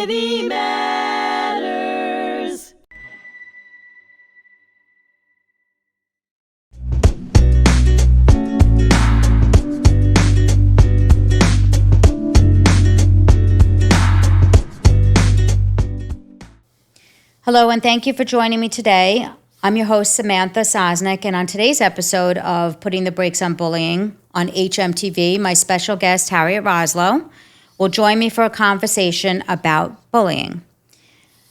Unity Matters. Hello, and thank you for joining me today. I'm your host, Samantha Sosnik, and on today's episode of Putting the Brakes on Bullying on HMTV, my special guest, Harriet Roslow, will join me for a conversation about bullying.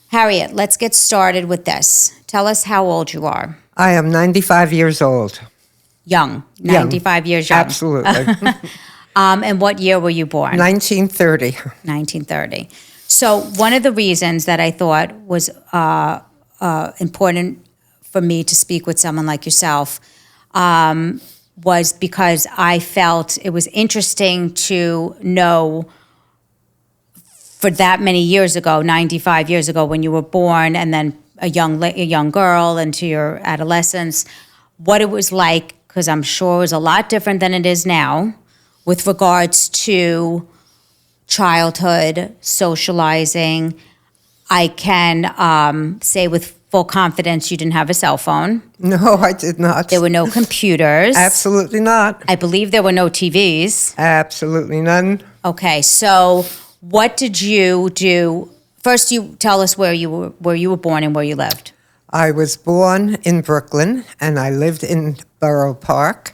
Harriet, let's get started with this. Tell us how old you are. I am 95 years old. Young. 95 years young. Absolutely. And what year were you born? 1930. 1930. So one of the reasons that I thought was important for me to speak with someone like yourself was because I felt it was interesting to know for that many years ago, 95 years ago, when you were born, and then a young girl into your adolescence, what it was like, because I'm sure it was a lot different than it is now with regards to childhood, socializing. I can say with full confidence you didn't have a cell phone. No, I did not. There were no computers. Absolutely not. I believe there were no TVs. Absolutely none. Okay, so what did you do? First, you tell us where you were born and where you lived. I was born in Brooklyn, and I lived in Borough Park,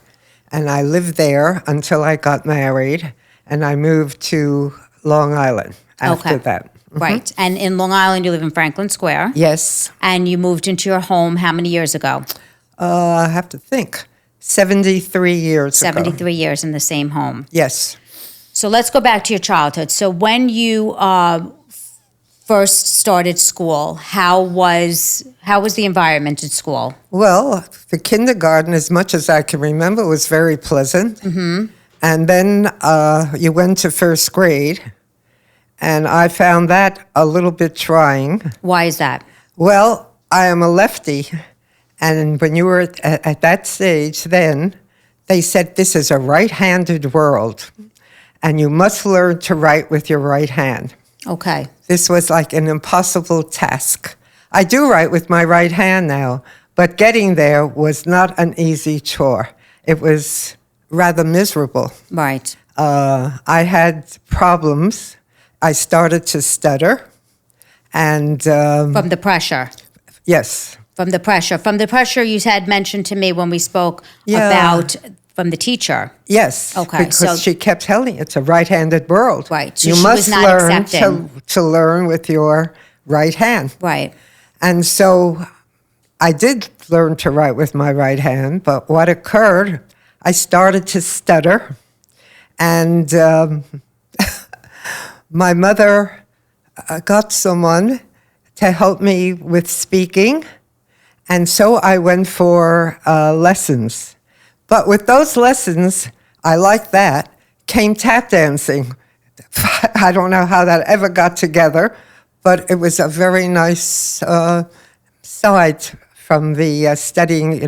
and I lived there until I got married, and I moved to Long Island after that. Right. And in Long Island, you live in Franklin Square. Yes. And you moved into your home how many years ago? I have to think. 73 years ago. 73 years in the same home. Yes. So let's go back to your childhood. So when you first started school, how was the environment at school? Well, the kindergarten, as much as I can remember, was very pleasant. Mm-hmm. And then you went to first grade. And I found that a little bit trying. Why is that? Well, I am a lefty. And when you were at that stage then, they said this is a right-handed world. And you must learn to write with your right hand. Okay. This was like an impossible task. I do write with my right hand now, but getting there was not an easy chore. It was rather miserable. Right. I had problems. I started to stutter, and From the pressure. yes, From the pressure. From the pressure you had mentioned to me when we spoke Yeah. about from the teacher. yes, Okay, because so- she kept telling it's a right-handed world. Right, so you she must was not learn accepting. to learn with your right hand, Right. and so I did learn to write with my right hand. But what occurred? I started to stutter, and my mother got someone to help me with speaking, and so I went for lessons. But with those lessons, I liked that, came tap dancing. I don't know how that ever got together, but it was a very nice side from the studying,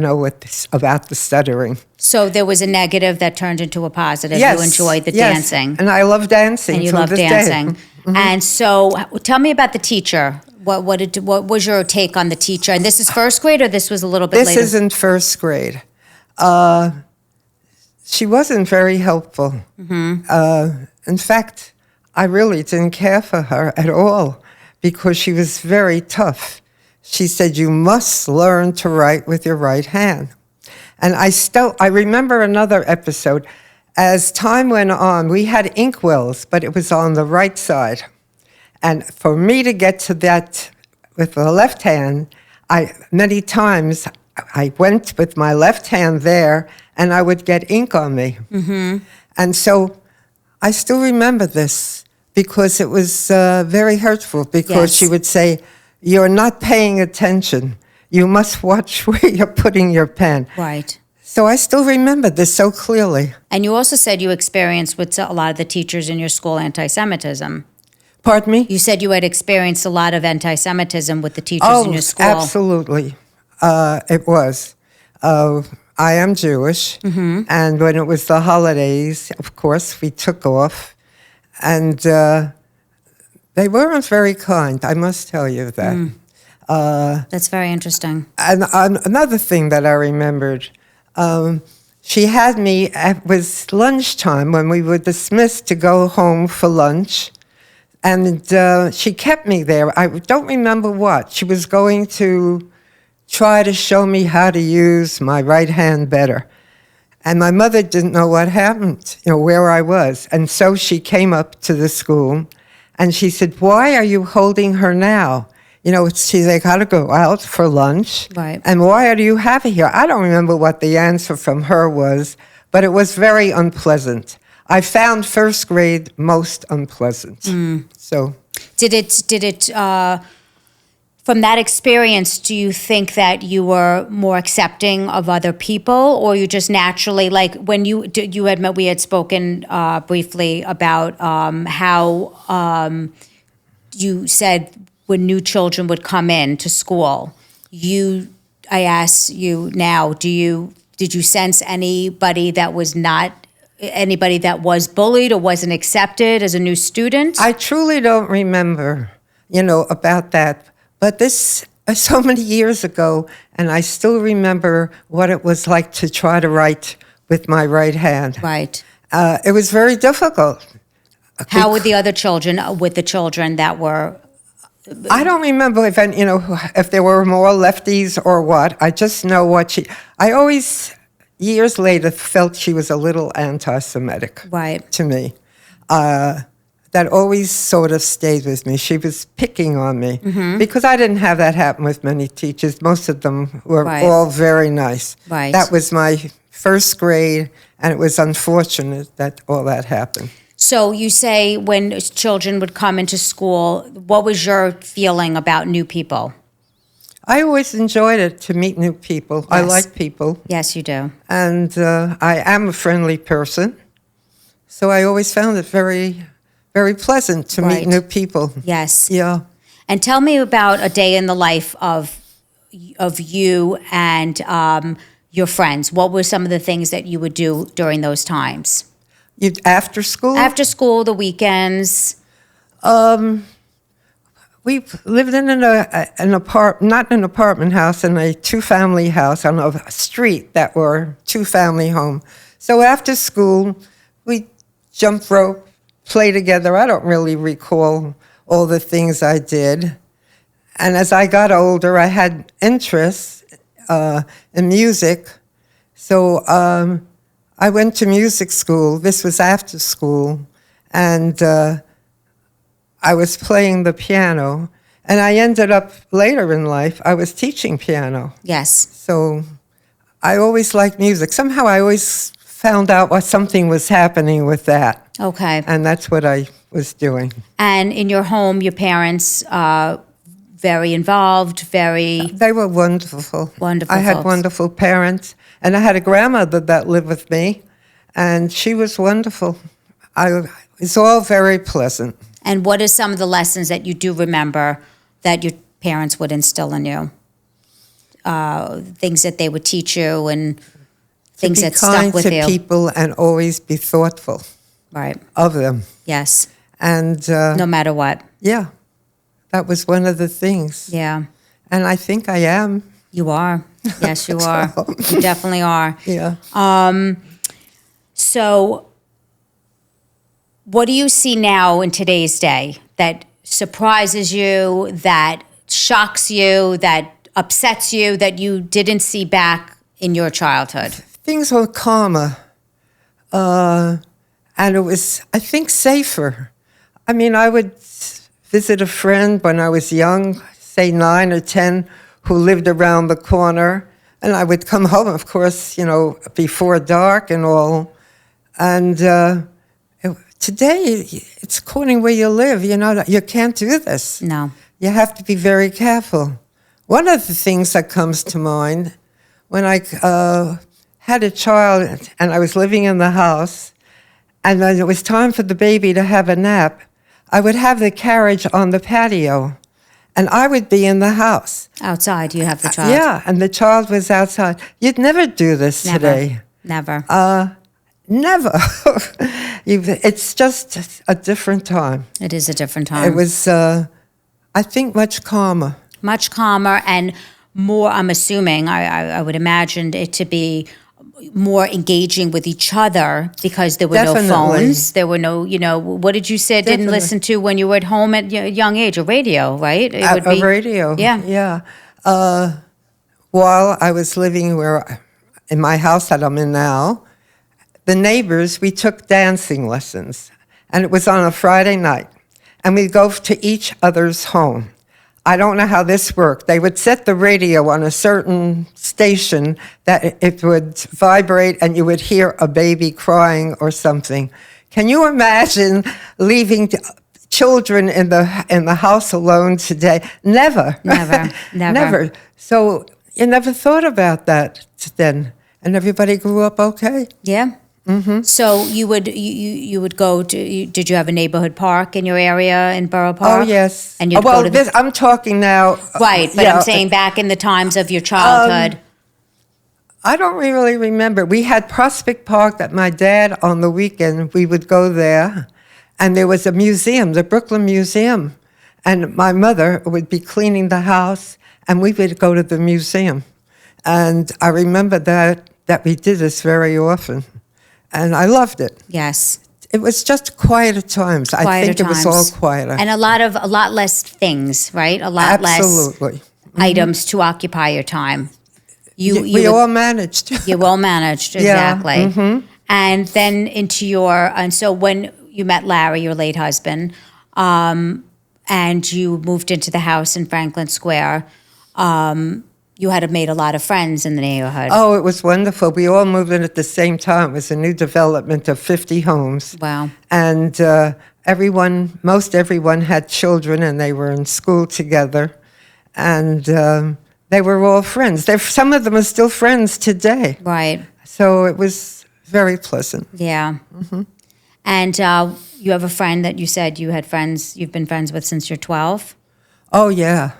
about the stuttering. So there was a negative that turned into a positive. Yes, You enjoyed the yes. dancing. And I love dancing. And you till love this day. dancing. And so tell me about the teacher. What was your take on the teacher? And this is first grade, or this was a little bit This later? isn't first grade. She wasn't very helpful. In fact, I really didn't care for her at all because she was very tough. She said, you must learn to write with your right hand. And I remember another episode. As time went on, we had inkwells, but it was on the right side. And for me to get to that with the left hand, many times I went with my left hand there, and I would get ink on me. Mm-hmm. And so I still remember this because it was very hurtful, because Yes. she would say, you're not paying attention. You must watch where you're putting your pen. Right. So I still remember this so clearly. And you also said you experienced with a lot of the teachers in your school anti-Semitism. Pardon me? You said you had experienced a lot of anti-Semitism with the teachers in your school. Absolutely. It was. I am Jewish, and when it was the holidays, of course, we took off, and They weren't very kind, I must tell you that. That's very interesting. And another thing that I remembered, she had me, it was lunchtime when we were dismissed to go home for lunch. And she kept me there. I don't remember what. She was going to try to show me how to use my right hand better. And my mother didn't know what happened, where I was. And so she came up to the school and she said, "Why are you holding her now? They got to go out for lunch. Right. And why do you have her here?" I don't remember what the answer from her was, but it was very unpleasant. I found first grade most unpleasant. So, Did it? From that experience, do you think that you were more accepting of other people, or you just naturally, like when we had spoken briefly about how you said when new children would come in to school, I ask you now, did you sense anybody that was bullied or wasn't accepted as a new student? I truly don't remember, about that. But this is so many years ago, and I still remember what it was like to try to write with my right hand. Right. It was very difficult. How were the other children with the children that were? I don't remember if there were more lefties or what. I just know I always, years later, felt she was a little anti-Semitic. Right. To me. That always sort of stayed with me. She was picking on me because I didn't have that happen with many teachers. Most of them were all very nice. Right. That was my first grade, and it was unfortunate that all that happened. So you say when children would come into school, what was your feeling about new people? I always enjoyed it to meet new people. Yes. I like people. Yes, you do. And I am a friendly person. So I always found it very, very pleasant to meet new people. Yes. Yeah. And tell me about a day in the life of you and your friends. What were some of the things that you would do during those times? After school? After school, the weekends. We lived in not an apartment house, in a two-family house on a street that were two-family home. So after school, we jump rope, play together. I don't really recall all the things I did. And as I got older, I had interest in music. So I went to music school. This was after school. And I was playing the piano. And I ended up, later in life, I was teaching piano. Yes. So I always liked music. Somehow I always found out what something was happening with that. Okay. And that's what I was doing. And in your home, your parents very involved, very... They were wonderful. Wonderful I had folks. wonderful parents. And I had a grandmother that lived with me. And she was wonderful. It's all very pleasant. And what are some of the lessons that you do remember that your parents would instill in you? Things that they would teach you and things that stuck with you. To be kind to people and always be thoughtful. Right. Of them. Yes. And no matter what. Yeah, that was one of the things. Yeah. And I think I am. You are. Yes, you are. You definitely are. Yeah. So what do you see now in today's day that surprises you, that shocks you, that upsets you, that you didn't see back in your childhood? Things were calmer. And it was, I think, safer. I mean, I would visit a friend when I was young, say 9 or 10, who lived around the corner. And I would come home, of course, before dark and all. And today, it's according where you live. You can't do this. No. You have to be very careful. One of the things that comes to mind, when I had a child and I was living in the house, and when it was time for the baby to have a nap, I would have the carriage on the patio, and I would be in the house. Outside, you have the child. Yeah, and the child was outside. You'd never do this Never. today. Never. Never. It's just a different time. It is a different time. It was, I think, much calmer. Much calmer and more, I'm assuming, I would imagine it to be more engaging with each other because there were Definitely. no phones. There were no, what did you say didn't Definitely. listen to when you were at home at a young age? A radio, right? It would be A radio. Yeah. Yeah. While I was living in my house that I'm in now, the neighbors, we took dancing lessons. And it was on a Friday night. And we'd go to each other's home. I don't know how this worked. They would set the radio on a certain station that it would vibrate and you would hear a baby crying or something. Can you imagine leaving children in the house alone today? Never. Never. So you never thought about that then. And everybody grew up okay. Yeah. Mm-hmm. So you would go to, did you have a neighborhood park in your area in Borough Park? Oh, yes. And you'd go to I'm talking now. Right, but I'm saying back in the times of your childhood. I don't really remember. We had Prospect Park that my dad, on the weekend, we would go there. And there was a museum, the Brooklyn Museum. And my mother would be cleaning the house, and we would go to the museum. And I remember that we did this very often. And I loved it. Yes. It was just quieter times. I think it was all quieter. And a lot less things, right? A lot Absolutely. less items to occupy your time. We all managed. You all managed, exactly. Yeah. Mm-hmm. And then and so when you met Larry, your late husband, and you moved into the house in Franklin Square, you had made a lot of friends in the neighborhood. Oh, it was wonderful. We all moved in at the same time. It was a new development of 50 homes. Wow. And most everyone had children, and they were in school together. And they were all friends. Some of them are still friends today. Right. So it was very pleasant. Yeah. Mm-hmm. And you have a friend that you said you've been friends with since you're 12? Oh, yeah.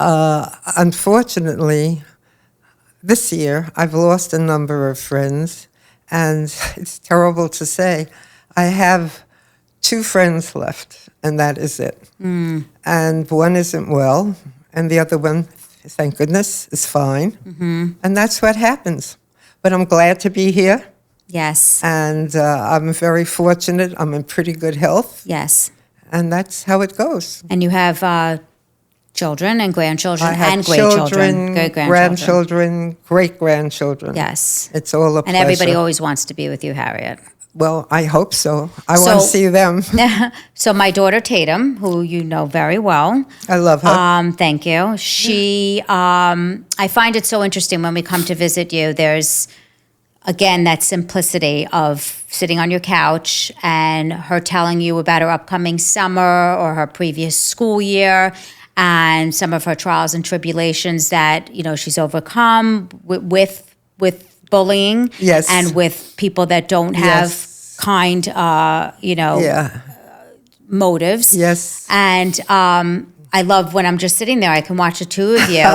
Unfortunately, this year, I've lost a number of friends, and it's terrible to say. I have 2 friends left, and that is it. Mm. And one isn't well, and the other one, thank goodness, is fine. Mm-hmm. And that's what happens. But I'm glad to be here. Yes. And I'm very fortunate. I'm in pretty good health. Yes. And that's how it goes. And you have children and grandchildren and great-grandchildren. Grandchildren, great-grandchildren. Yes. It's all a pleasure. And everybody always wants to be with you, Harriet. Well, I hope so. I want to see them. So my daughter Tatum, who you know very well. I love her. Thank you. She, I find it so interesting when we come to visit you. There's, again, that simplicity of sitting on your couch and her telling you about her upcoming summer or her previous school year and some of her trials and tribulations that, she's overcome with bullying. Yes. And with people that don't have kind, motives. Yes. And I love when I'm just sitting there, I can watch the two of you.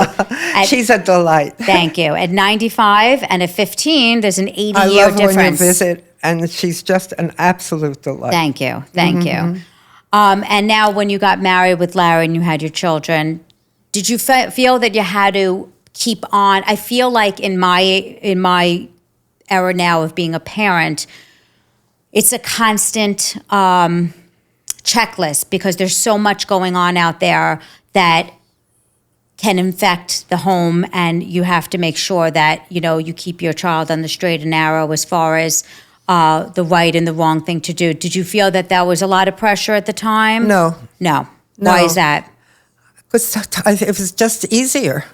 She's a delight. Thank you. At 95 and at 15, there's an 80-year difference. I love difference. when you visit, and she's just an absolute delight. Thank you. You. And now when you got married with Larry and you had your children, did you feel that you had to keep on? I feel like in my era now of being a parent, it's a constant checklist because there's so much going on out there that can infect the home, and you have to make sure that you keep your child on the straight and narrow as far as the right and the wrong thing to do. Did you feel that was a lot of pressure at the time? No. Why is that? Because it was just easier.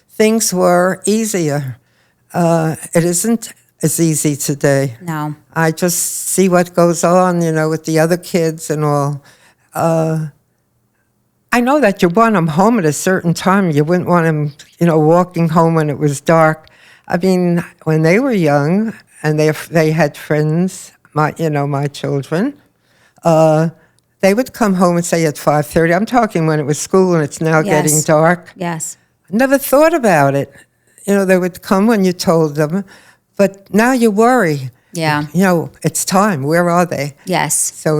Things were easier. It isn't as easy today. No. I just see what goes on, with the other kids and all. I know that you want them home at a certain time. You wouldn't want them, walking home when it was dark. I mean, when they were young and they had friends, my children, they would come home and say at 5:30. I'm talking when it was school and it's now getting dark. Yes. Never thought about it. They would come when you told them, but now you worry. Yeah. You know, it's time. Where are they? Yes. So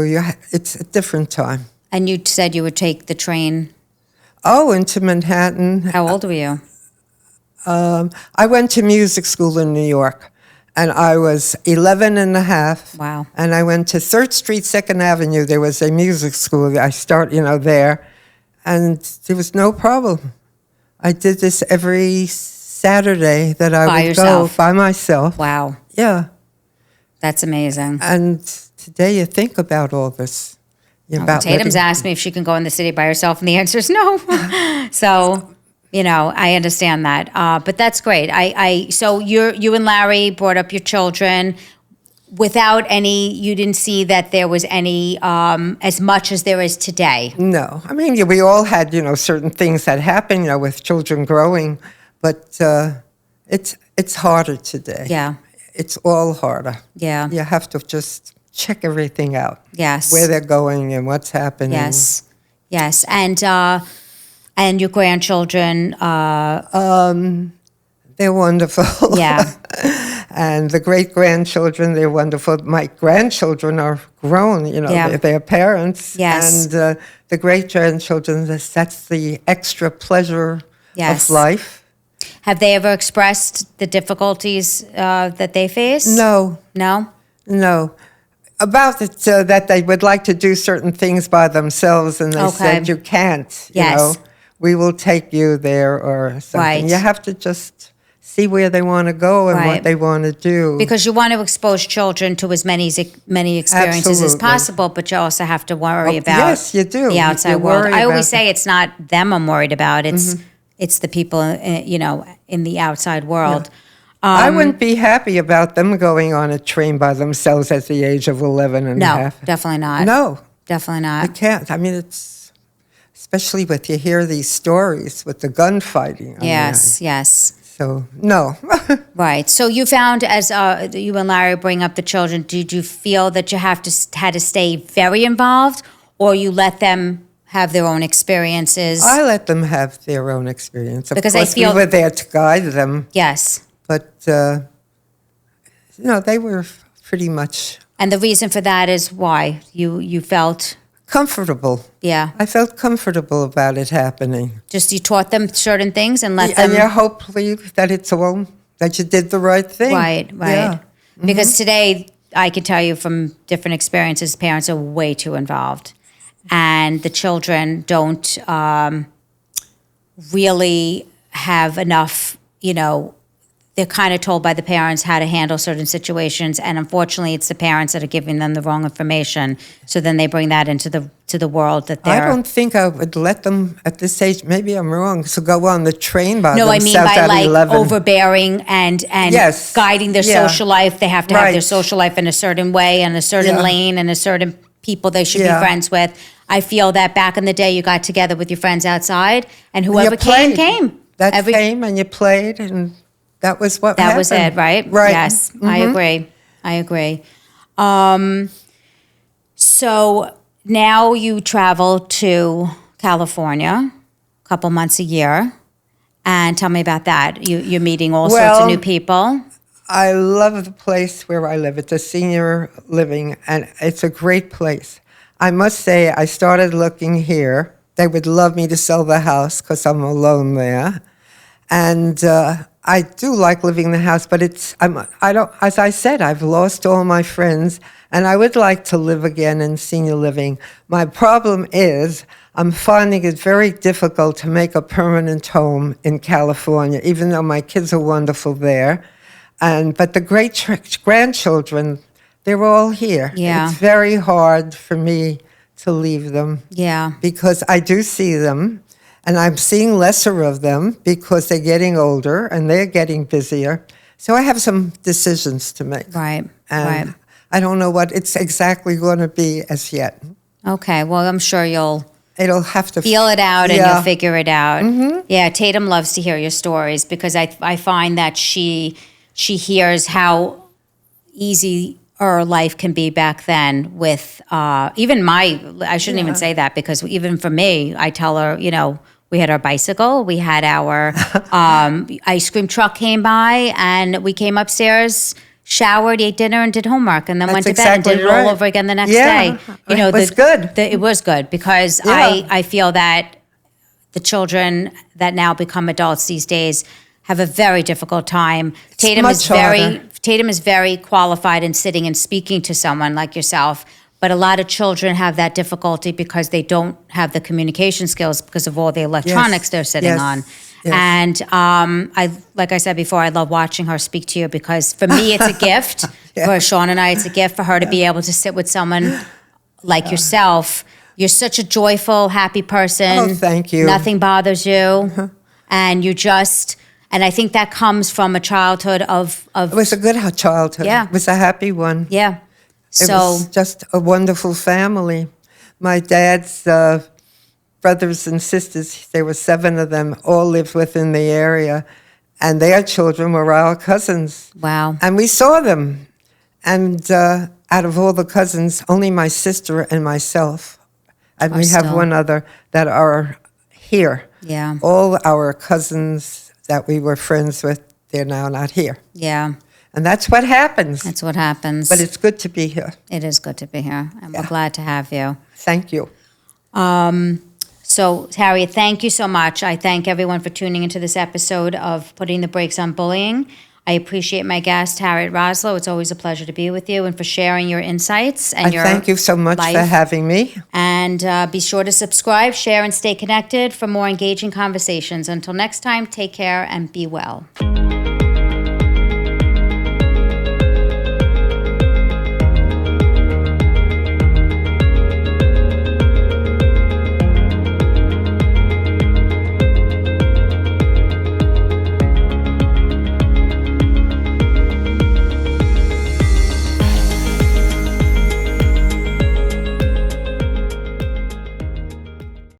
it's a different time. And you said you would take the train. Oh, into Manhattan. How old were you? I went to music school in New York, and I was 11 and a half. Wow. And I went to 3rd Street, 2nd Avenue. There was a music school. I started, there, and there was no problem. I did this every Saturday that I By would yourself? go by myself. Wow. Yeah. That's amazing. And today you think about all this. Tatum's asked me if she can go in the city by herself, and the answer is no. So, I understand that. But that's great. So you and Larry brought up your children without you didn't see that there was any, as much as there is today. No. I mean, we all had, certain things that happen, with children growing, but it's harder today. Yeah. It's all harder. Yeah. You have to just check everything out. Yes. Where they're going and what's happening. Yes. Yes. And your grandchildren, they're wonderful. Yeah. And the great-grandchildren, they're wonderful. My grandchildren are grown, they're parents. Yes. And the great-grandchildren, that's the extra pleasure Yes. of life. Have they ever expressed the difficulties that they face? No. No? No. About it, that they would like to do certain things by themselves, and they said, you can't, Yes. We will take you there or something. Right. You have to just see where they want to go and Right. what they want to do. Because you want to expose children to as many experiences as Absolutely. possible, but you also have to worry about yes, you do. the outside You world. worry I always about say it's not them I'm worried about. It's the people, in the outside world. I wouldn't be happy about them going on a train by themselves at the age of 11 and a No, half. definitely not. No, Definitely I not. can't. I mean, it's, especially with you hear these stories with the gunfighting. I mean, Yes. so, no. Right. So you found, as you and Larry bring up the children, did you feel that you had to stay very involved, or you let them have their own experiences? I let them have their own experience. Of Because course, I feel- we were there to guide them, Yes. but, they were pretty much And the reason for that is why? You felt, comfortable. yeah, I felt comfortable about it happening. just you taught them certain things and let And them, hopefully that that you did the right thing. right. Yeah. Because today, I can tell you from different experiences, parents are way too involved. And the children don't really have enough, they're kind of told by the parents how to handle certain situations, and unfortunately, it's the parents that are giving them the wrong information. So then they bring that into the world that I they're. don't think I would let them at this age. Maybe I'm wrong. So go on the train by No, I mean themselves by at like 11. overbearing and Yes. guiding their Yeah. social life. They have to have their Right. social life in a certain way and a certain Yeah. lane and a certain people they should be Yeah. friends with. I feel that back in the day, you got together with your friends outside, and You whoever played. came. That Every- came and you played, and that was what That happened. was it, right? Right. Yes, I agree. So now you travel to California a couple months a year, and tell me about that. You're meeting all sorts of Well, new people. I love the place where I live. It's a senior living, and it's a great place. I must say, I started looking here. They would love me to sell the house because I'm alone there. And I do like living in the house, but I don't, as I said, I've lost all my friends, and I would like to live again in senior living. My problem is I'm finding it very difficult to make a permanent home in California, even though my kids are wonderful there. But the grandchildren, they're all here. Yeah. It's very hard for me to leave them. Yeah. Because I do see them, and I'm seeing lesser of them because they're getting older and they're getting busier. So I have some decisions to make. Right. And right. I don't know what it's exactly going to be as yet. Okay. Well, I'm sure It'll have to feel it out and Yeah. you'll figure it out. Yeah. Tatum loves to hear your stories because I find that she hears how easy our life can be back then with even I shouldn't even say that because even for me, I tell her, we had our bicycle, we had our ice cream truck came by, and we came upstairs. showered, ate dinner, and did homework, and then went to That's bed and did it exactly all right. over again the next Yeah, day. You know, it was good. It was good because Yeah. I feel that the children that now become adults these days have a very difficult time. much harder. Tatum is very qualified in sitting and speaking to someone like yourself, but a lot of children have that difficulty because they don't have the communication skills because of all the electronics they're sitting Yes. on. Yes. And like I said before, I love watching her speak to you because for me it's a gift. Yeah. For Sean and I, it's a gift for her to be able to sit with someone like yourself. You're such a joyful, happy person. Oh, thank you. Nothing bothers you, and you just. And I think that comes from a childhood of It was a good childhood. Yeah. It was a happy one. yeah. It So was just a wonderful family. My dad's brothers and sisters, there were 7 of them, all lived within the area. And their children were our cousins. wow. And we saw them. And out of all the cousins, only my sister and myself, and Are we have still- one other, that are here. Yeah. All our cousins that we were friends with, they're now not here. Yeah. And that's what happens. That's what happens. But it's good to be here. It is good to be here, and we're Yeah. glad to have you. Thank you. So, Harriet, thank you so much. I thank everyone for tuning into this episode of Putting the Brakes on Bullying. I appreciate my guest, Harriet Roslow. It's always a pleasure to be with you and for sharing your insights and I your thank you so much for life. having me. And be sure to subscribe, share, and stay connected for more engaging conversations. Until next time, take care and be well.